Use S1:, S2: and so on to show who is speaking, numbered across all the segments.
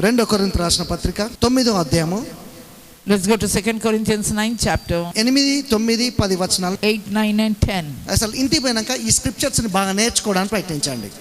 S1: రెండో కొరింథీ రాసిన పత్రిక 9వ అధ్యాయము.
S2: Let's go to 2 Corinthians 9 chapter.
S1: 8, 9, 10 వచనాలు.
S2: 8, 9 and 10.
S1: అసలు ఇంటికి పోయినాక ఈ స్క్రిప్చర్స్ ని బాగా నేర్చుకోవడానికి ప్రయత్నించండి.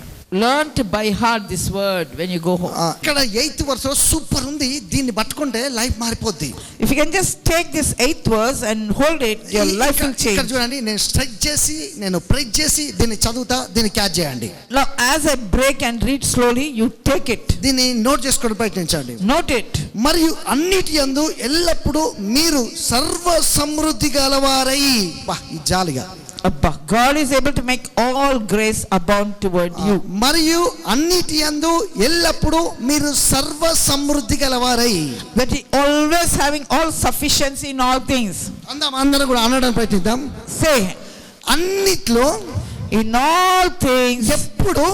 S2: Learn to by heart this word when you go home.
S1: ఇక్కడ 8th verse సూపర్ ఉంది. దీన్ని పట్టుకుంటే లైఫ్ మారిపోద్ది.
S2: If you can just take this 8th verse and hold it, your life will change.
S1: ఇక్కడ చూడండి, నేను స్ట్రెచ్ చేసి నేను ప్రెస్ చేసి దీన్ని చదువుతా, దీన్ని క్యాచ్ చేయండి.
S2: Now as I break and read slowly, you take it.
S1: దీన్ని నోట్ చేసుకోవడానికి ప్రయత్నించండి.
S2: Note it.
S1: మరియు అన్నిటి యందు ఎల్లప్పుడూ మీరు సర్వ సమృద్ధి గలవారై. ఈ జాలిగా
S2: God is able to make all grace abound toward you.
S1: మరియు అన్నిటి యందు ఎల్లప్పుడూ మీరు సర్వ సమృద్ధి గలవారై.
S2: That he always having all sufficiency in all things.
S1: అందరం కూడా అనడానికి ప్రయత్నిద్దాం.
S2: Say,
S1: అన్నిట్లో
S2: in all things,
S1: ఎప్పుడు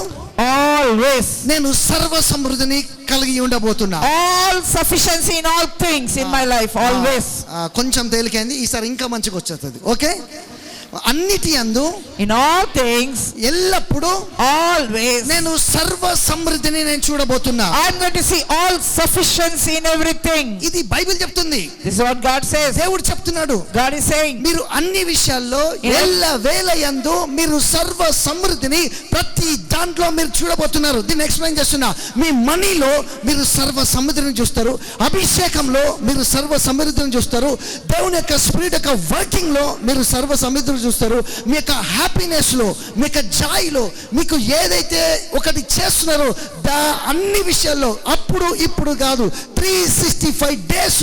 S2: always,
S1: నేను సర్వ సమృద్ధిని కలిగి ఉండబోతున్నా.
S2: all sufficiency in all things in my life, always.
S1: కొంచెం తేలికైంది, ఈసారి ఇంకా మంచిగా వచ్చేస్తుంది. ఓకే, అన్నిటి యందు
S2: in all things,
S1: ఎల్లప్పుడు
S2: always,
S1: నేను సర్వ సమృద్ధిని నేను చూడబోతున్నా.
S2: I'm going to see all sufficiency in everything.
S1: ఇది బైబిల్ చెప్తుంది.
S2: This is what God says.
S1: దేవుడు చెప్తున్నాడు.
S2: God is saying,
S1: మీరు అన్ని విషయాల్లో ఎల్ల వేళ యందు మీరు సర్వ సమృద్ధిని ప్రతి దాంట్లో మీరు చూడబోతున్నారు. దీన్ని ఎక్స్ప్లెయిన్ చేస్తున్నా. మీ మనీలో మీరు సర్వ సమృద్ధిని చూస్తారు, అభిషేకంలో మీరు సర్వ సమృద్ధిని చూస్తారు, దేవుని యొక్క స్పిరిట్ యొక్క వర్కింగ్ లో మీరు సర్వ సమృద్ధిని చూస్తారు, మీ యొక్క హ్యాపీనెస్ లో, మీ యొక్క జాయ్లో, మీకు ఏదైతే ఒకటి చేస్తున్నారో అన్ని విషయాల్లో అప్పుడు ఇప్పుడు కాదు 365 days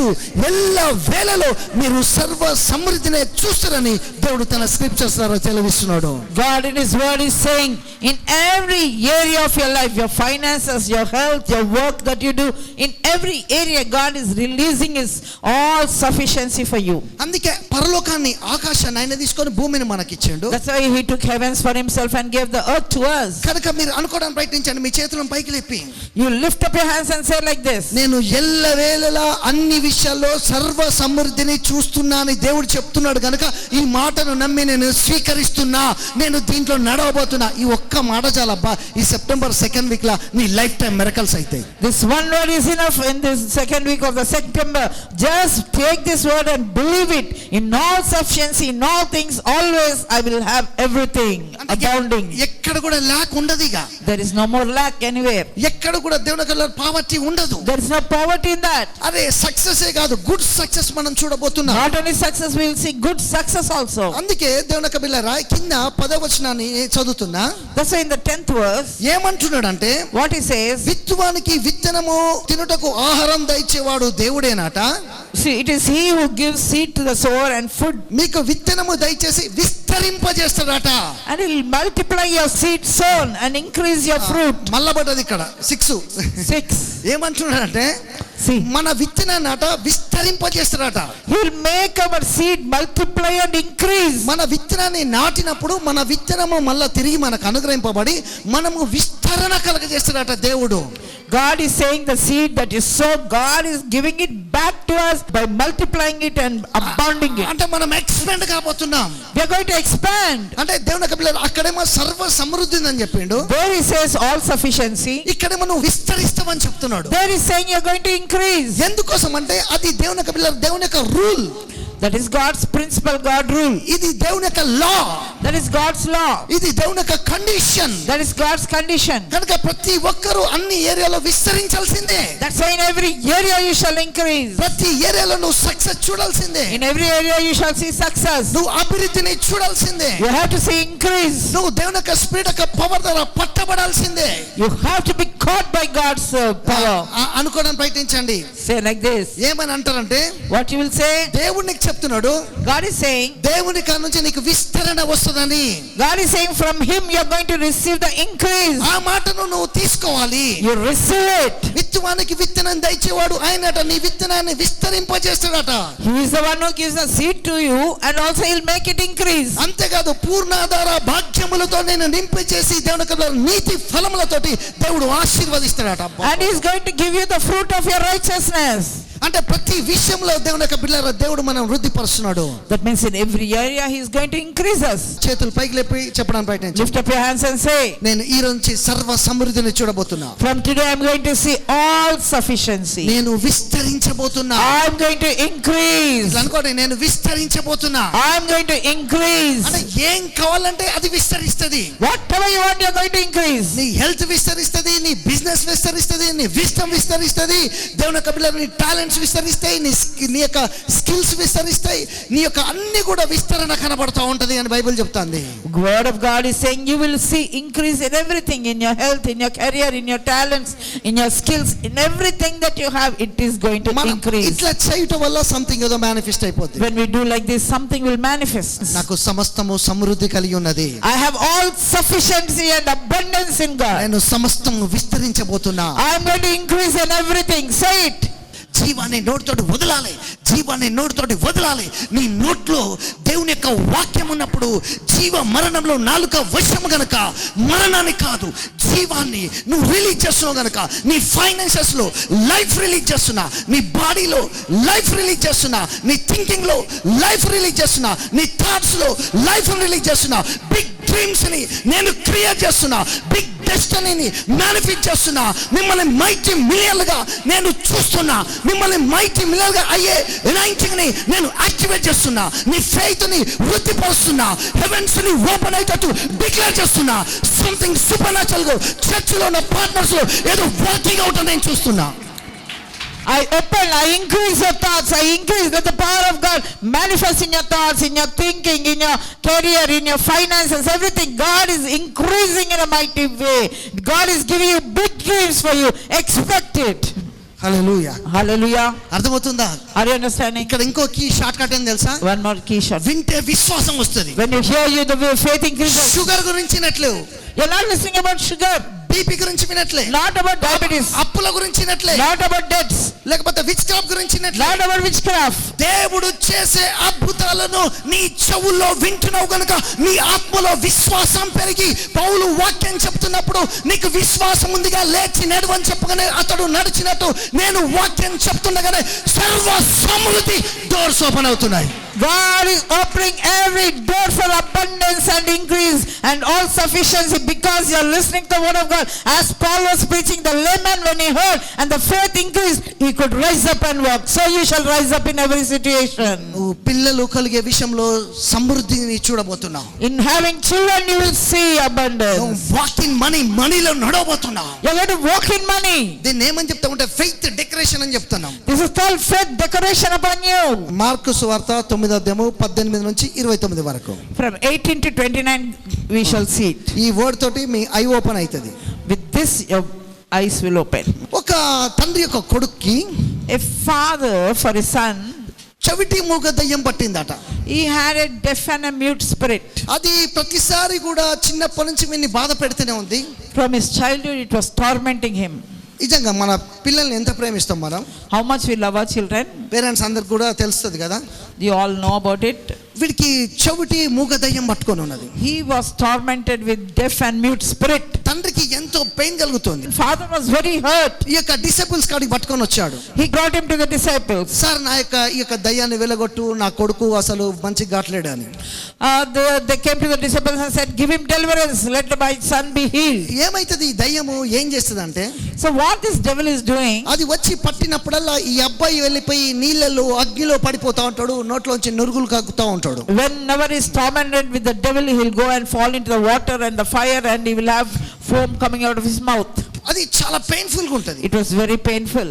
S1: ఎల్ల వేళలో మీరు సర్వ సమృద్ధిని చూస్తారని దేవుడు తన స్క్రిప్చర్స్ ద్వారా తెలియజేస్తున్నాడు.
S2: God in his word is saying, in every area of your life, your finances, your health, your work that you do, in every area God is releasing his all sufficiency for you.
S1: అందుకే పరలోకాన్ని ఆకాశాన్ని ఆయన తీసుకొని భూమిని మనకి ఇచ్చాడు.
S2: That's why he took heavens for himself and gave the earth to us.
S1: కనుక మీరు అనుకోవడానికి ప్రయత్నించండి. మీ చేతులను పైకి లేపి
S2: you lift up your hands and say like this,
S1: నేను ఎల్లవేళలా అన్ని విషయాల్లో సర్వ సమృద్ధిని చూస్తున్నానని దేవుడు చెప్తున్నాడు. కనుక ఈ మాటను నమ్మి నేను స్వీకరిస్తున్నా, నేను దీంట్లో నడవబోతున్నా. ఈ ఒక్క మాట చాలబ్బా, ఈ సెప్టెంబర్ 2nd week లా నీ లైఫ్ టైం మిరకల్స్ అవుతాయి.
S2: This one word is enough in this 2nd week of the September. Just take this word and believe it. In all sufficiency, in all things, always I will have everything abounding.
S1: ఎక్కడ కూడా lock ఉండదు. ఇక
S2: there is no more lack anywhere.
S1: ఎక్కడ కూడా దేవుని యొక్క poverty ఉండదు.
S2: There is no poverty in that.
S1: అదే సక్సెస్ ఏ కాదు, గుడ్ సక్సెస్ మనం చూడబోతున్నాం.
S2: Not only success, we will see good success also.
S1: అందుకే దేవుని యొక్క బిడ్డలారా, కింద 10వ వచనాన్ని చదువుతున్నా.
S2: That's why in the 10th verse,
S1: ఏమంటున్నాడంటే,
S2: what he says,
S1: విత్తువానికి విత్తనము తినుటకు ఆహారం దయచేవాడు దేవుడేనట.
S2: see, it is he who gives seed to the sower and food.
S1: మీకు విత్తనము దయచేసి విస్తరింపజేస్తాడట.
S2: And he will multiply your seed sown and increase your fruit.
S1: మల్లబడ్డది ఇక్కడ 6.
S2: 6.
S1: ఏమంటున్నాడంటే,
S2: see,
S1: మన విత్తనాన్నట విస్తరింపజేస్తాడట.
S2: he will make our seed multiply and increase.
S1: మన విత్తనాన్ని నాటినప్పుడు మన విత్తనము మళ్ళా తిరిగి మనకు అనుగ్రహింపబడి మనము విస్తరణ కలగజేస్తాడట దేవుడు.
S2: God is saying the seed that is sown, God is giving it back to us by multiplying it and abounding it.
S1: అంటే మనం expand కాబోతున్నాం.
S2: We are going to expand.
S1: అంటే దేవుని యొక్క పిల్లలు అక్కడేమో సర్వ సమృద్ధి అని చెప్పిండు.
S2: There he says all sufficiency.
S1: ఇక్కడేమో నువ్వు విస్తరిస్తావని చెప్తున్నాడు.
S2: There is saying you are going to increase.
S1: ఎందుకోసం అంటే అది దేవుని యొక్క పిల్లలు, దేవుని యొక్క rule.
S2: That is God's principle, God rule.
S1: ఇది దేవుని యొక్క లా.
S2: That is God's law.
S1: ఇది దేవుని యొక్క condition.
S2: That is God's condition.
S1: కనుక ప్రతి ఒక్కరు అన్ని ఏరియాలో విస్తరించాల్సిందే.
S2: That's why in every area you shall increase.
S1: ప్రతి ఏరియాలో నువ్వు సక్సెస్ చూడాల్సిందే.
S2: In every area you shall see success.
S1: నువ్వు అభివృద్ధిని చూడాల్సిందే.
S2: You have to see increase.
S1: నువ్వు దేవుని యొక్క స్పిరిట్ యొక్క పవర్ ద్వారా పట్టబడాల్సిందే.
S2: You have to be caught by God's power.
S1: అనుకోవడానికి ప్రయత్నించండి.
S2: Say like this.
S1: ఏమని అంటారంటే,
S2: What you will say?
S1: దేవుడు చెప్తున్నాడు,
S2: God is saying,
S1: దేవుని కాడ నుంచి నీకు విస్తరణ వస్తుందని.
S2: God is saying from him you are going to receive the increase.
S1: ఆ మాటను నువ్వు తీసుకోవాలి.
S2: You receive it.
S1: విత్తువానికి విత్తనం దయచేవాడు ఆయనట, నీ విత్తనాన్ని విస్తరింపజేస్తాడట.
S2: He is the one who gives the seed to you and also he'll make it increase.
S1: అంతేకాదు పూర్ణాధార భాగ్యములతో నేను నింపచేసి దేవుని యొక్క నీతి ఫలములతోటి దేవుడు ఆశీర్వదిస్తాడట.
S2: And he is going to give you the fruit of your righteousness.
S1: అంటే ప్రతి విషయంలో దేవుని యొక్క బిడ్డలారా దేవుడు మనం వృద్ధి పరుస్తున్నాడు.
S2: That means in every area he is going to increase us.
S1: చేతులు పైకి లేపి చెప్పడానికి ప్రయత్నించండి.
S2: Lift up your hands and say,
S1: నేను ఈ రోజు నుంచి సర్వ సమృద్ధిని చూడబోతున్నా.
S2: from today I am going to see all sufficiency.
S1: నేను విస్తరించబోతున్నా.
S2: I am going to increase.
S1: అనుకోండి, నేను విస్తరించబోతున్నా.
S2: I am going to increase.
S1: అంటే ఏం కావాలంటే అది విస్తరిస్తది.
S2: Whatever you want, you are going to increase.
S1: నీ హెల్త్ విస్తరిస్తది, నీ బిజినెస్ విస్తరిస్తది, నీ విజ్డమ్ విస్తరిస్తది, దేవుని యొక్క బిడ్డలు నీ టాలెంట్స్ విస్తరిస్తాయి, నీ యొక్క స్కిల్స్ విస్తరిస్తాయి, నీ యొక్క అన్ని కూడా విస్తరణ కనబడతా ఉంటది అని బైబిల్ చెప్తాంది.
S2: Word of God is saying you will see increase in everything, in your health, in your career, in your talents, in your skills, in everything that you have, it is going to increase.
S1: ఇట్లా చేయటం వల్ల something ఏదో manifest అయిపోతుంది.
S2: When we do like this, something will manifest.
S1: నాకు సమస్తము సమృద్ధి కలిగి ఉన్నది.
S2: I have all sufficiency and abundance in God.
S1: నేను సమస్తము విస్తరించబోతున్నా.
S2: I am going to increase in everything. Say it.
S1: జీవాన్ని నోటితోటి వదలాలి, జీవాన్ని నోటితోటి వదలాలి. నీ నోట్లో దేవుని యొక్క వాక్యం ఉన్నప్పుడు జీవ మరణంలో నాలుక వశం గనక మరణాన్ని కాదు జీవాన్ని నువ్వు రిలీజ్ చేస్తున్నావు గనక నీ ఫైనాన్సెస్ లో లైఫ్ రిలీజ్ చేస్తున్నా, నీ బాడీలో లైఫ్ రిలీజ్ చేస్తున్నా, నీ థింకింగ్ లో లైఫ్ రిలీజ్ చేస్తున్నా, నీ థాట్స్ లో లైఫ్ రిలీజ్ చేస్తున్నా, బిగ్ డ్రీమ్స్ ని నేను క్రియేట్ చేస్తున్నా, బిగ్ డెస్టినీని మేనిఫెస్ట్ చేస్తున్నా, మిమ్మల్ని మైటీ మిలియన్లుగా నేను చూస్తున్నా, మిమ్మల్ని మైటీ మిలియన్లుగా అయ్యే ఎనైటింగ్ ని నేను యాక్టివేట్ చేస్తున్నా, నీ ఫెయిత్ ని వృద్ధిపరుస్తున్నా, హెవెన్స్ ని ఓపెన్ అయ్యేటట్టు డిక్లేర్ చేస్తున్నా. సంథింగ్ సూపర్ న్యాచురల్ గా చర్చ్ లో ఉన్న పార్ట్నర్స్ లో ఏదో వర్కింగ్ అవుట్ నేను చూస్తున్నా.
S2: I open, I increase your thoughts, I increase. Let the power of God manifest in your thoughts, in your thinking, in your career, in your finances, everything. God is increasing in a mighty way. God is giving you big dreams for you. Expect it.
S1: Hallelujah.
S2: Hallelujah.
S1: అర్థమవుతుందా?
S2: Are you understanding?
S1: ఇక్కడ ఇంకో key short cut ఏం తెలుసా?
S2: One more key shot.
S1: వింటే విశ్వాసం వస్తుంది.
S2: When you hear you, the faith increases.
S1: Sugar గురించి వినట్లేవు,
S2: You're not listening about sugar,
S1: BP గురించి వినట్లే,
S2: not about diabetes,
S1: అప్పుల గురించి వినట్లే,
S2: not about debts,
S1: లేకపోతే విచ్ క్రాఫ్ట్ గురించి వినట్లే.
S2: not about witchcraft.
S1: దేవుడు చేసే అద్భుతాలను నీ చెవుల్లో వింటున్నావు గనుక నీ ఆత్మలో విశ్వాసం పెరిగి పౌలు వాక్యం చెప్తున్నప్పుడు నీకు విశ్వాసం ఉందిగా లేచి నడవని చెప్పగానే అతడు నడిచినట్టు నేను వాక్యం చెప్తుండగానే సర్వ సమృద్ధి డోర్స్ ఓపెన్ అవుతున్నాయి.
S2: God is opening every door for abundance and increase and all sufficiency because you are listening to the word of God. As Paul was preaching, the layman, when he heard and the faith increased, he could rise up and walk. So you shall rise up in every situation.
S1: నువ్వు పిల్లలు కలిగే విషయంలో సమృద్ధిని చూడబోతున్నావు.
S2: In having children, you will see abundance.
S1: Walk in money, మనీలో నడవబోతున్నావు.
S2: You are going to walk in money.
S1: దీన్ని ఏమని చెప్తామంటే faith decoration అని చెప్తున్నాం.
S2: This is called faith decoration upon you.
S1: Mark సువార్త 9వ అధ్యాయము 18 నుంచి 29 వరకు.
S2: From 18 to 29 we shall see it.
S1: ఈ వర్డ్ తోటి మీ ఐ ఓపెన్ అవుతుంది.
S2: With this your eyes will open.
S1: ఒక తండ్రి యొక్క కొడుక్కి
S2: A father for his son,
S1: చెవిటి మూగ దయ్యం పట్టిందట.
S2: he had a deaf and a mute spirit.
S1: అది ప్రతిసారి కూడా చిన్నప్పటి నుంచి వీడిని బాధ పెడుతూనే ఉంది.
S2: From his childhood it was tormenting him.
S1: నిజంగా మన పిల్లల్ని ఎంత ప్రేమిస్తాం మనం.
S2: How much we love our children.
S1: Parents అందరికి కూడా తెలుస్తుంది కదా.
S2: You all know about it.
S1: వీడికి చెవిటి మూగ దయ్యం పట్టుకొని ఉన్నది.
S2: He was tormented with deaf and mute spirit.
S1: తండ్రికి ఎంతో పెయిన్ కలుగుతుంది.
S2: Father was very hurt.
S1: ఈ యొక్క డిసైపుల్స్ కాడికి పట్టుకొని వచ్చాడు.
S2: He brought him to the disciples.
S1: Sir నా యొక్క ఈ యొక్క దయ్యాన్ని వెలగొట్టు, నా కొడుకు అసలు మంచిగా కాట్లేడు అని.
S2: They came to the disciples and said, give him deliverance, let my son be healed.
S1: ఏమైతుంది ఈ దయ్యము ఏం చేస్తుంది అంటే,
S2: So what this devil is doing,
S1: అది వచ్చి పట్టినప్పుడల్లా ఈ అబ్బాయి వెళ్ళిపోయి నీళ్ళలో అగ్నిలో పడిపోతా ఉంటాడు, నోట్లోంచి నురుగులు కక్కుతా ఉంటాడు.
S2: whenever he is tormented with the devil, he will go and fall into the water and the fire and he will have foam coming out of his mouth.
S1: అది చాలా పెయిన్ఫుల్ గా ఉంటది.
S2: It was very painful.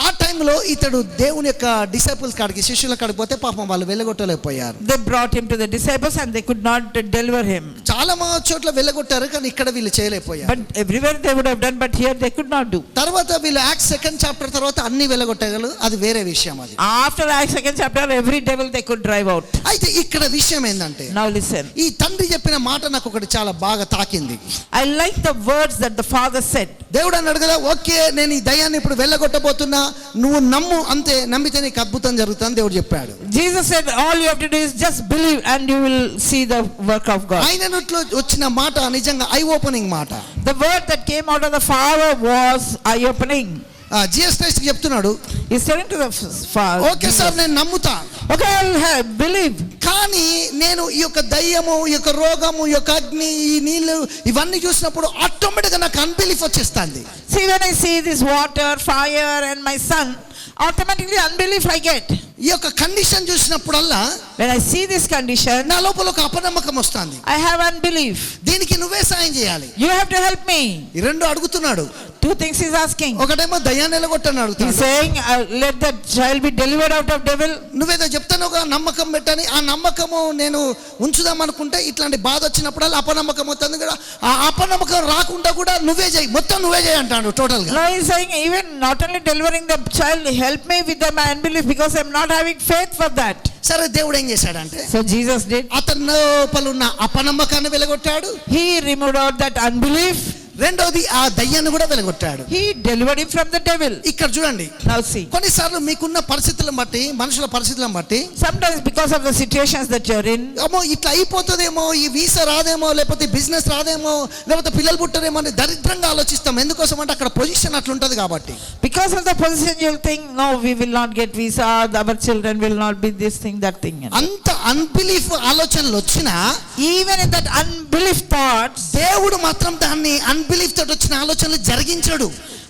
S1: ఆ టైంలో ఇతడు దేవుని యొక్క disciples కాడికి శిష్యుల కాడికి పోతే పాపం వాళ్ళు వెళ్ళగొట్టలేకపోయారు.
S2: They brought him to the disciples and they could not deliver him.
S1: చాలా చోట్ల వెళ్ళగొట్టారు కానీ ఇక్కడ వీళ్ళు చేయలేకపోయారు.
S2: But everywhere they would have done, but here they could not do.
S1: తర్వాత వీళ్ళు యాక్ట్ 2nd చాప్టర్ తర్వాత అన్ని వెళ్ళగొట్టగలరు, అది వేరే విషయం. అది
S2: After Acts 2nd chapter, every devil they could drive out.
S1: అయితే ఇక్కడ విషయం ఏంటంటే,
S2: Now listen.
S1: ఈ తండ్రి చెప్పిన మాట నాకు ఒకటి చాలా బాగా తాకింది.
S2: I like the words that the father said.
S1: దేవుడు అన్నాడు కదా, ఓకే నేను ఈ దయ్యాన్ని ఇప్పుడు వెళ్ళగొట్టబోతున్నా, నువ్వు నమ్ము, అంతే, నమ్మితే నీకు అద్భుతం జరుగుతుందని దేవుడు చెప్పాడు.
S2: Jesus said all you have to do is just believe and you will see the work of God.
S1: ఆయన నోట్లో వచ్చిన మాట నిజంగా ఐ ఓపెనింగ్ మాట.
S2: The word that came out of the father was eye opening.
S1: Jesus Christ చెప్తున్నాడు,
S2: He's telling to the father,
S1: okay sir నేను నమ్ముతా,
S2: okay, I'll believe.
S1: కానీ నేను ఈ యొక్క దయ్యము, ఈ యొక్క రోగము, ఈ యొక్క అగ్ని, ఈ నీళ్లు ఇవన్నీ చూసినప్పుడు ఆటోమేటిక్గా నాకు అన్బిలీఫ్ వచ్చేస్తుంది.
S2: See, when I see this water, fire and my son, automatically unbelief I get.
S1: ఈ యొక్క కండిషన్ చూసినప్పుడల్లా
S2: When I see this condition,
S1: నా లోపల ఒక అపనమ్మకం వస్తుంది.
S2: I have unbelief.
S1: దీనికి నువ్వే సాయం చేయాలి.
S2: You have to help me.
S1: ఈ రెండు అడుగుతున్నాడు.
S2: Two things he's asking.
S1: ఒకటేమో దయ్యాన్ని ఎలగొట్టని
S2: He's
S1: అడుగుతాడు.
S2: saying, let the child be delivered out of devil.
S1: నువ్వేదో చెప్తాను ఒక నమ్మకం పెట్టని, ఆ నమ్మకము నేను ఉంచుదాం అనుకుంటే ఇట్లాంటి బాధ వచ్చినప్పుడల్లా అపనమ్మకం అవుతుంది కూడా. ఆ అపనమ్మకం రాకుండా కూడా నువ్వే చేయి, మొత్తం నువ్వే చేయి అంటాడు టోటల్ గా.
S2: No, he's saying, even not only delivering the child, help me with my unbelief because I'm not having faith for that.
S1: సరే దేవుడు ఏం చేశాడంటే
S2: So Jesus did.
S1: అతని లోపల ఉన్న అపనమ్మకాన్ని వెలగొట్టాడు.
S2: He removed out that unbelief.
S1: రెండోది ఆ దయ్యాన్ని కూడా వెలగొట్టాడు.
S2: He delivered him from the devil.
S1: ఇక్కడ చూడండి,
S2: Now see.
S1: కొన్నిసార్లు మీకున్న పరిస్థితులను బట్టి, మనుషుల పరిస్థితులను బట్టి,
S2: Sometimes because of the situations that you're in,
S1: ఏమో ఇట్లా అయిపోతుందేమో, ఈ వీసా రాదేమో, లేకపోతే బిజినెస్ రాదేమో, లేకపోతే పిల్లలు పుట్టరేమో అని దరిద్రంగా ఆలోచిస్తాం. ఎందుకోసం అంటే అక్కడ పొజిషన్ అట్లుంటది కాబట్టి.
S2: because of the position you'll think, no, we will not get visa, our children will not be this thing, that thing.
S1: అంత అన్బిలీఫ్ ఆలోచనలు వచ్చినా
S2: Even in that unbelief thoughts,
S1: దేవుడు మాత్రం దాన్ని అన్బిలీఫ్ తోటి వచ్చిన ఆలోచనలు జరిగించాడు.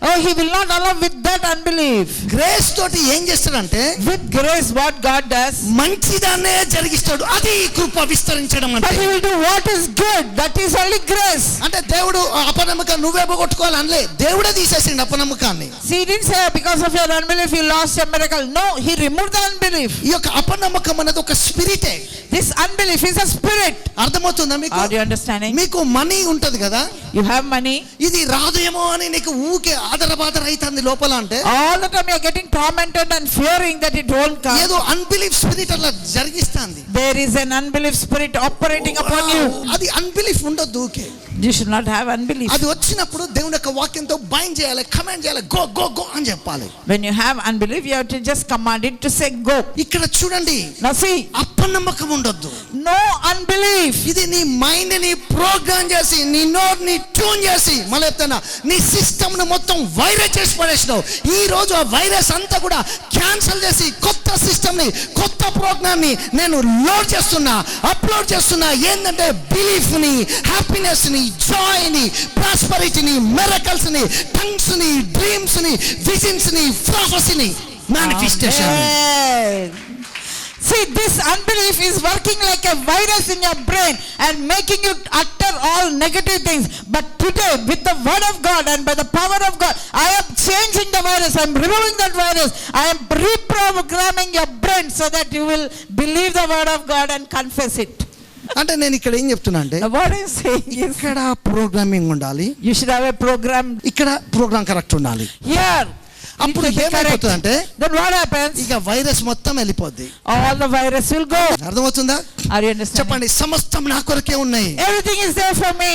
S2: oh, he will not allow with that unbelief.
S1: Grace తోటి ఏం చేస్తాడంటే
S2: With grace, what God does,
S1: మంచిదాన్నే జరిగిస్తాడు. అది కృప విస్తరించడం
S2: but
S1: అంటే.
S2: he will do what is good. That is only grace.
S1: అంటే దేవుడు అపనమ్మకాన్ని నువ్వే పోగొట్టుకోవాలి అనలే, దేవుడే తీసేసిండు అపనమ్మకాన్ని.
S2: See, he didn't say because of your unbelief you lost a miracle. No, he removed the unbelief.
S1: ఈ యొక్క అపనమ్మకం అనేది ఒక స్పిరిటే.
S2: This unbelief is a spirit.
S1: అర్థమవుతుందా మీకు?
S2: Are you understanding?
S1: మీకు మనీ ఉంటది కదా,
S2: You have money.
S1: ఇది రాదేమో అని నీకు ఊకే ఆదరబాదర అవుతుంది లోపల. అంటే
S2: All the time you are getting tormented and fearing that it won't come.
S1: ఏదో అన్బిలీఫ్ స్పిరిట్ అలా జరిగిస్తుంది.
S2: There is an unbelief spirit operating upon you.
S1: అది అన్బిలీఫ్ ఉండొద్దు ఊకే.
S2: You should not have unbelief.
S1: అది వచ్చినప్పుడు దేవుని యొక్క వాక్యంతో బైండ్ చేయాలి, కమాండ్ చేయాలి, గో గో గో అని చెప్పాలి.
S2: When you have unbelief, you have to just command it to say go.
S1: ఇక్కడ చూడండి,
S2: Now see,
S1: అపనమ్మకం ఉండొద్దు.
S2: no unbelief.
S1: ఇది నీ మైండ్ ని ప్రోగ్రామ్ చేసి, నీ నోట్ ని ట్యూన్ చేసి, మళ్ళీ చెప్తాను, నీ సిస్టమ్ ను మొత్తం వైరస్ చేసి పడేసినావు. ఈ రోజు ఆ వైరస్ అంతా కూడా క్యాన్సిల్ చేసి కొత్త సిస్టమ్ ని, కొత్త ప్రోగ్రామ్ ని నేను లోడ్ చేస్తున్నా, అప్లోడ్ చేస్తున్నా. ఏంటంటే బిలీఫ్ ని, హ్యాపీనెస్ ని, జాయ్ ని, ప్రాస్పరిటీని, మిరకల్స్ ని, టంగ్స్ ని, డ్రీమ్స్ ని, విజన్స్ ని, ప్రాఫెసీని, manifestation.
S2: Amen. See, this unbelief is working like a virus in your brain and making you utter all negative things. But today, with the word of God and by the power of God, I am changing the virus. I am removing that virus. I am reprogramming your brain so that you will believe the word of God and confess it.
S1: అంటే నేను ఇక్కడ ఏం చెప్తున్నా అంటే,
S2: Now, what I am saying is,
S1: ఇక్కడ programming ఉండాలి,
S2: you should have a program
S1: ఇక్కడ programme correct ఉండాలి.
S2: here.
S1: అప్పుడు
S2: It will be correct.
S1: ఏమైపోతుంది అంటే
S2: Then what happens?
S1: ఇక వైరస్ మొత్తం వెళ్ళిపోద్ది.
S2: All the virus will go.
S1: అర్థమవుతుందా?
S2: Are you understanding?
S1: చెప్పండి, సమస్తం నా కొరకే ఉన్నాయి,
S2: Everything is there for me.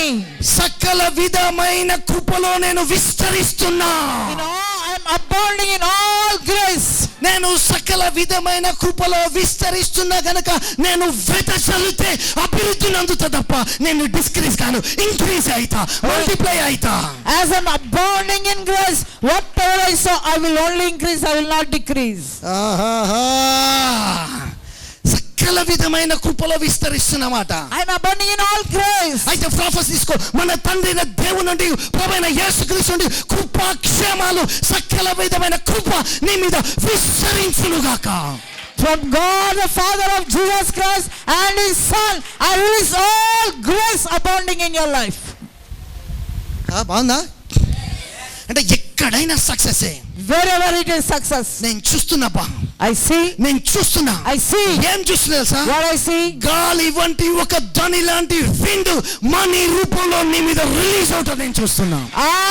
S1: సకల విధమైన కృపలో నేను విస్తరిస్తున్నా.
S2: You know, I am abounding in all grace.
S1: నేను సకల విధమైన కృపలో విస్తరిస్తున్నా గనక నేను వెదజల్లితే అభివృద్ధి నందుతా తప్ప నేను డిస్క్రీజ్ కాను, ఇంక్రీజ్ అయితా, మల్టిప్లై అయితా.
S2: As I am abounding in grace, whatever I saw, I will only increase, I will not decrease.
S1: ఆహాహా. సకల విధమైన కృపలో విస్తరిస్తున్నమాట.
S2: I am abounding in all grace.
S1: అయితే ప్రాఫెస్ తీసుకో, మన తండ్రి అయిన దేవుని నుండి, ప్రభువైన యేసుక్రీస్తు నుండి కృపా క్షేమాలు, సకల విధమైన కృప నీ మీద విస్తరించునుగాక.
S2: From God the Father of Jesus Christ and His Son, I release all grace abounding in your life.
S1: బాగుందా? అంటే ఎక్కడైనా success.
S2: Wherever it is success.
S1: నేను చూస్తున్నా బా,
S2: I see.
S1: నేను చూస్తున్నా.
S2: I see.
S1: ఏం చూస్తున్నా తెలుసా?
S2: What I see?
S1: గాలి వంటి ఒక ధ్వని లాంటి విండ్ మనీ రూపంలో నీ మీద రిలీజ్ అవుతుంది. నేను చూస్తున్నా.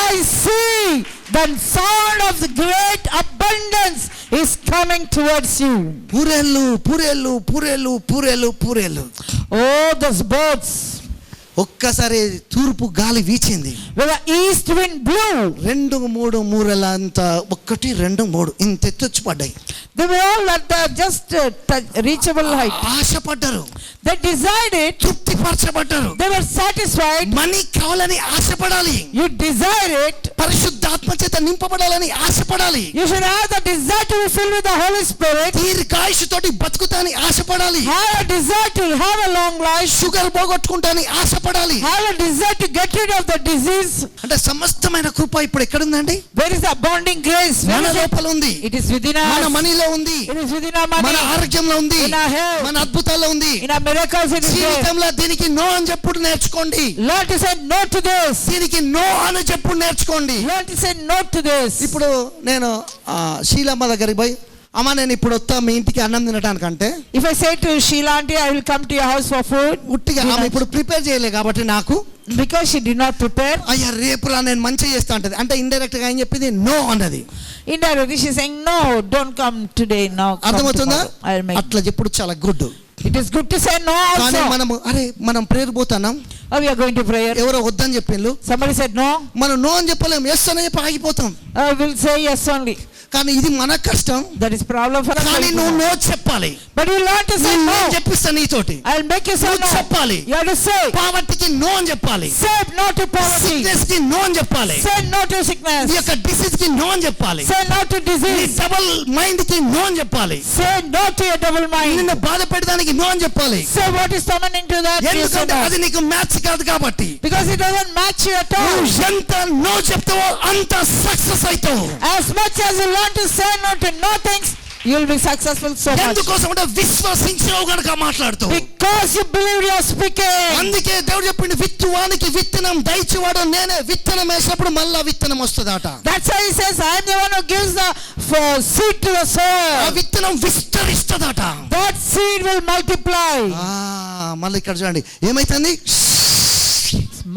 S2: I see the sound of the great abundance is coming towards you.
S1: పూరేళ్ళు పూరేళ్ళు పూరేళ్ళు పూరేళ్ళు పూరేళ్ళు.
S2: Oh, those birds.
S1: ఒక్కసారి తూర్పు గాలి వీచింది,
S2: When the east wind blew,
S1: 2 3 మూరల అంత 1 2 3 ఇంత ఎత్తొచ్చి పడ్డాయి.
S2: they were all at the just reachable height.
S1: ఆశపడ్డారు,
S2: They desired it.
S1: తృప్తిపరచబడ్డారు.
S2: They were satisfied.
S1: Money కావాలని ఆశపడాలి.
S2: You desire it.
S1: పరిశుద్ధాత్మ చేత నింపబడాలని ఆశపడాలి.
S2: You should have the desire to be filled with the Holy Spirit.
S1: దీర్ఘాయుషుతోటి బతుకుతాని ఆశపడాలి.
S2: Have a desire to have a long life.
S1: Sugar పోగొట్టుకుంటాని ఆశపడాలి.
S2: Have a desire to get rid of the disease.
S1: అంటే సమస్తమైన కృప ఇప్పుడు ఎక్కడ ఉందండి?
S2: Where is the abounding grace?
S1: మన లోపల ఉంది.
S2: It is within us.
S1: మన మనీలో ఉంది.
S2: It is within our money.
S1: మన ఆరోగ్యంలో ఉంది.
S2: In our health.
S1: మన అద్భుతాల్లో ఉంది.
S2: In our miracles it is there.
S1: జీవితంలో దీనికి నో అని చెప్పుడు నేర్చుకోండి.
S2: Learn to say no to this.
S1: దీనికి నో అని చెప్పుడు నేర్చుకోండి.
S2: Learn to say no to this.
S1: ఇప్పుడు నేను శీలమ్మ దగ్గరికి పోయి అమ్మ నేను ఇప్పుడు వస్తా మీ ఇంటికి అన్నం తినడానికంటే,
S2: If I say to Sheila aunty, I will come to your house for food,
S1: ఉట్టిగా ఆమె ఇప్పుడు ప్రిపేర్ చేయలే కాబట్టి నాకు
S2: because she did not prepare,
S1: అయ్యా రేపురా నేను మంచిగా చేస్తా అంటది. అంటే ఇండైరెక్ట్ గా ఏం చెప్పింది? నో అన్నది.
S2: indirectly she is saying no, don't come today, no, come
S1: అర్థమవుతుందా?
S2: tomorrow. I'll make.
S1: అట్లా చెప్పుడు చాలా good.
S2: It is good to say no
S1: కానీ
S2: also.
S1: మనం ప్రేయర్ పోతున్నాం,
S2: Oh, we are going to prayer.
S1: ఎవరో వద్దని చెప్పిండ్రు,
S2: Somebody said no,
S1: మనం నో అని చెప్పలేము, ఎస్ అని చెప్పి ఆగిపోతాం.
S2: I will say yes only.
S1: కానీ ఇది మన కష్టం.
S2: That is problem for us.
S1: కానీ నువ్వు నో చెప్పాలి.
S2: But you learn to say
S1: నేను
S2: no.
S1: చెప్పిస్తా నీతోటి.
S2: I'll make you say
S1: నువ్వు
S2: no.
S1: చెప్పాలి.
S2: You have to say.
S1: పావర్టీకి నో అని చెప్పాలి.
S2: Say no to poverty.
S1: Sickness కి నో అని చెప్పాలి.
S2: Say no to sickness.
S1: ఈ యొక్క డిసీజ్ కి నో అని చెప్పాలి.
S2: Say no to
S1: నీ
S2: disease.
S1: డబుల్ మైండ్ కి నో అని చెప్పాలి.
S2: Say no to your double mind.
S1: నిన్ను బాధ పెట్టడానికి నో అని చెప్పాలి.
S2: Say what is summoning to that. You say
S1: ఎందుకంటే
S2: no.
S1: అది నీకు మ్యాచ్ కాదు కాబట్టి.
S2: Because it doesn't match you at all.
S1: నువ్వు ఎంత నో చెప్తావో అంత సక్సెస్ అవుతావు.
S2: As much as you learn to say no to no things, you will be successful so much.
S1: ఎందుకోసం అంటే విశ్వసించావు గనుక మాట్లాడుతావు.
S2: Because you believe you are speaking.
S1: అందుకే దేవుడు చెప్పిండు విత్తువానికి విత్తనం దయచేవాడు నేనే. విత్తనం వేసినప్పుడు మళ్ళా విత్తనం వస్తుందట.
S2: That's why he says, I am the one who gives the seed to the
S1: ఆ
S2: sower.
S1: విత్తనం విస్తరిస్తదట.
S2: That seed will multiply.
S1: మళ్ళీ ఇక్కడ చూడండి ఏమైతుంది?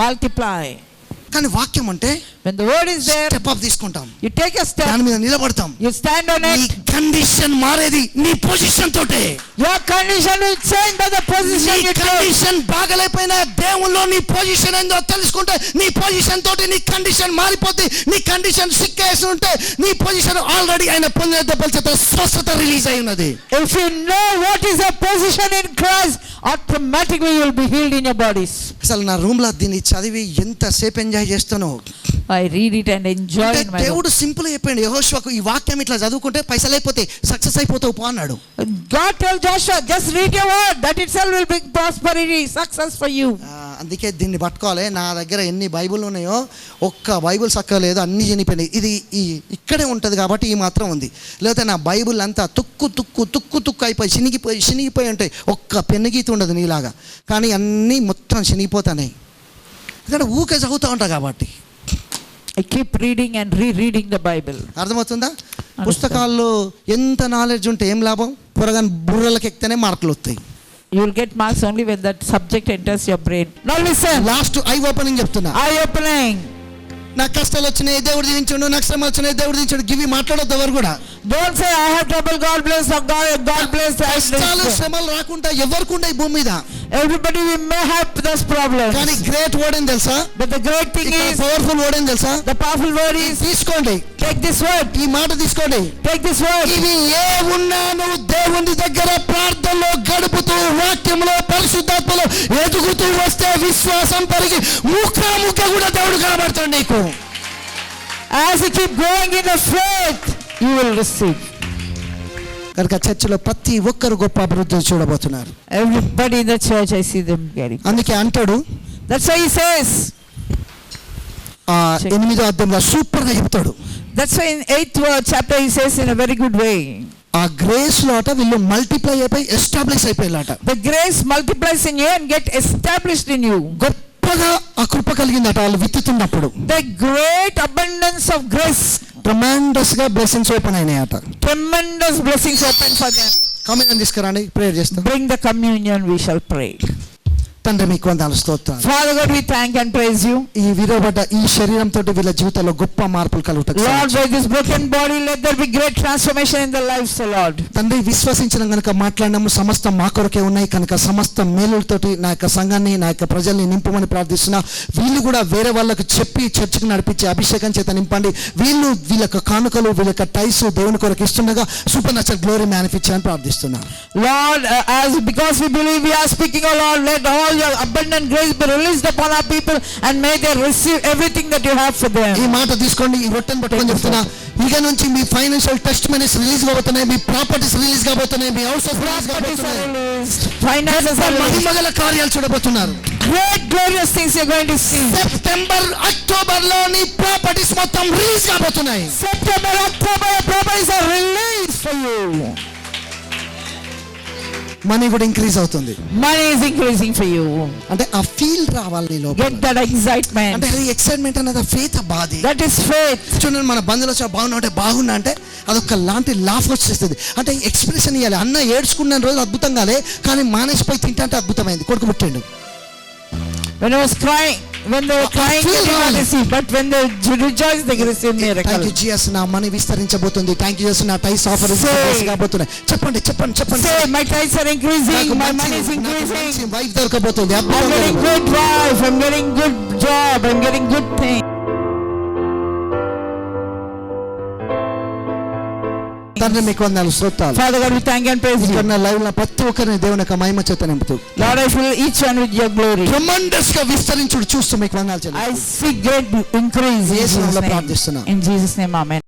S2: Multiply.
S1: కానీ వాక్యం అంటే
S2: When the word is there,
S1: step up తీసుకుంటాం,
S2: you take a step,
S1: దాని మీద నిలబడతాం.
S2: you stand on
S1: నీ
S2: it.
S1: కండిషన్ మారేది నీ పొజిషన్ తోటే.
S2: Your condition will change by the position
S1: నీ
S2: you take.
S1: కండిషన్ బాగలేకపోయినా దేవుల్లో నీ పొజిషన్ ఏందో తెలుసుకుంటే నీ పొజిషన్ తోటి నీ కండిషన్ మారిపోద్ది. నీ కండిషన్ సిక్కేసి ఉంటే నీ పొజిషన్ ఆల్రెడీ ఆయన పొందిన దెబ్బల చేత స్వస్థత రిలీజ్ అయి ఉన్నది.
S2: If you know what is your position in Christ, automatically you will be healed in your bodies.
S1: అసలు నా రూమ్ లో దీన్ని చదివి ఎంతసేపు ఎంజాయ్ చేస్తానో.
S2: I read it and enjoy it in my room.
S1: దేవుడు సింపుల్ అయిపోయింది. యెహోషువకు ఈ వాక్యం ఇట్లా చదువుకుంటే పైసలు అయిపోతాయి, సక్సెస్ అయిపోతావు పో అన్నాడు.
S2: God told Joshua, just read your word, that itself will bring prosperity, success for you.
S1: అందుకే దీన్ని పట్టుకోవాలి. నా దగ్గర ఎన్ని బైబుల్ ఉన్నాయో ఒక్క బైబుల్ చక్కలేదు, అన్ని చనిపోయినాయి. ఇది ఇక్కడే ఉంటుంది కాబట్టి ఈ మాత్రం ఉంది. లేకపోతే నా బైబుల్ అంతా తుక్కు తుక్కు తుక్కు తుక్కు అయిపోయి చినిగిపోయి ఉంటాయి. ఒక్క పెన్నుగీత ఉండదు నీలాగా. కానీ అన్నీ మొత్తం చినిగిపోతాయి. ఎందుకంటే ఊకే చదువుతూ ఉంటా కాబట్టి.
S2: I keep reading and rereading the Bible.
S1: అర్థమవుతుందా? పుస్తకాల్లో ఎంత నాలెడ్జ్ ఉంటే ఏం లాభం? పొరగాని బుర్రలకు ఎక్కితేనే మార్కులు వస్తాయి.
S2: You will get marks only when that subject enters your brain. Now listen.
S1: Last eye opening చెప్తున్నా.
S2: Eye opening.
S1: నాకు కష్టాలు వచ్చినాయి దేవుడు దీవించండు, నాకు శ్రమ వచ్చినాయి దేవుడు దీవించండు, గివి మాట్లాడొద్దు ఎవరు కూడా.
S2: Don't say I have trouble, God bless, or God bless.
S1: కష్టాలు శ్రమలు రాకుండా ఎవరికి ఉండే భూమి మీద.
S2: Everybody we may have those problems.
S1: కానీ గ్రేట్ వర్డ్ ఏం తెలుసా?
S2: But the great thing is,
S1: powerful word ఏం తెలుసా?
S2: the powerful word is,
S1: తీసుకోండి,
S2: take this word.
S1: ఈ మాట తీసుకోండి.
S2: Take this word.
S1: ఇవి ఏ ఉన్నా నువ్వు దేవుని దగ్గర ప్రార్థనలో గడుపుతూ వాక్యంలో పరిశుద్ధాత్మలో ఎదుగుతూ వస్తే విశ్వాసం పెరిగి ముఖాముఖ కూడా దేవుడు కనబడతాడు నీకు.
S2: As you keep growing in the faith, you will receive.
S1: కనుక చర్చిలో ప్రతి ఒక్కరు గొప్ప అభివృద్ధి చూడబోతున్నారు.
S2: Everybody in the church, I see them getting.
S1: అందుకే అంటాడు,
S2: That's why he says.
S1: 8వ అధ్యాయంలో సూపర్ గా చెప్తాడు.
S2: That's why in 8th chapter he says in a very good way.
S1: ఆ గ్రేస్ లో అట వీళ్ళు మల్టిప్లై అయిపోయి establish అయిపోయారట.
S2: The grace multiplies in you and get established in you.
S1: గొప్పగా ఆ కృప కలిగిందట వాళ్ళు విత్తుతున్నప్పుడు.
S2: The great abundance of grace.
S1: Tremendous గా బ్లెస్సింగ్స్ ఓపెన్ అయినాయట.
S2: Tremendous blessings open for them.
S1: Communion తీసుకురండి, ప్రేయర్ చేస్తాం.
S2: Bring the communion, we shall pray.
S1: తండ్రి మీకు వందనాలు స్తోత్రాలు.
S2: Father God, we thank and praise you.
S1: ఈ విరవబడ్డ ఈ శరీరంతో వీళ్ళ జీవితంలో గొప్ప మార్పులు కలుగుతాయి.
S2: Lord, by this broken body, let there be great transformation in the lives, O Lord.
S1: తండ్రి విశ్వసించిన కనుక మాట్లాడినాము, సమస్త మా కొరకే ఉన్నాయి కనుక సమస్త మేలులతోటి నా యొక్క సంఘాన్ని నా యొక్క ప్రజల్ని నింపమని ప్రార్థిస్తున్నా. వీళ్ళు కూడా వేరే వాళ్ళకు చెప్పి చర్చకు నడిపించి అభిషేకం చేత నింపండి. వీళ్ళ యొక్క కానుకలు వీళ్ళ యొక్క టైస్ దేవుని కొరకు ఇస్తుండగా సూపర్ న్యాచురల్ గ్లోరీ మేనిఫెక్చర్ అని ప్రార్థిస్తున్నా.
S2: Lord, because we believe we are speaking, O Lord, let all all your abundant grace be released upon our people, and may they receive everything that you have for them.
S1: ఈ మాట తీసుకోండి, ఈ రొట్టెను పట్టుకొని చెప్తున్నా, ఇక నుంచి మీ ఫైనాన్షియల్ టెస్ట్ మనీస్ రిలీజ్ కాబోతున్నాయి, మీ ప్రాపర్టీస్ రిలీజ్ కాబోతున్నాయి, మీ హౌస్ రిలీజ్ కాబోతున్నాయి,
S2: Finances are released.
S1: మహిమగల కార్యాలు చూడబోతున్నారు.
S2: Great glorious things you're going to see.
S1: September October లో నీ ప్రాపర్టీస్ మొత్తం రిలీజ్ కాబోతున్నాయి.
S2: September, October, properties are released for you.
S1: Money కూడా ఇంక్రీజ్ అవుతుంది.
S2: Money is increasing for you.
S1: అంటే ఆ ఫీల్ రావాలి నీలో.
S2: Get that excitement.
S1: అంటే అది ఎక్సైట్మెంట్ అనేది ఫేత్ బాధి.
S2: That is faith.
S1: చూడండి, మన బంధువులు వచ్చి బాగున్నా అంటే అదొక లాంటి లాఫ్ వచ్చేస్తుంది. అంటే ఎక్స్ప్రెషన్ ఇవ్వాలి. అన్న ఏడ్చుకున్న రోజు అద్భుతంగా కానీ మానేసిపోయి తింటా అంటే అద్భుతమైంది. కొడుకు పుట్టిండు.
S2: When I was crying, when they were crying, they did not receive, but when they rejoiced, they received miracle.
S1: Thank you Jesus, నా మనీ విస్తరించబోతుంది. Thank you Jesus, నా టైస్ ఆఫర్ కాబోతున్నాయి. చెప్పండి.
S2: Say, my tithes are increasing, my money is increasing.
S1: Wife దొరకబోతుంది.
S2: I'm getting good wife, I'm getting good job, I'm getting good thing.
S1: తండ్రి మీకు వందనాలు, స్తోత్రాలు.
S2: Father God, we thank you and praise you.
S1: ఇక్కడ live లో ప్రతి ఒక్కరిని దేవుని యొక్క మహిమ చేత నింపుతూ,
S2: Lord, I fill each one with your glory.
S1: Tremendous గా విస్తరించుడు చూస్తూ మీకు వందనాలు
S2: I
S1: చెల్లిస్తున్నాను.
S2: see great increase in
S1: యేసు నామములో
S2: Jesus' name.
S1: ప్రార్థిస్తున్నాను.
S2: In Jesus' name, amen.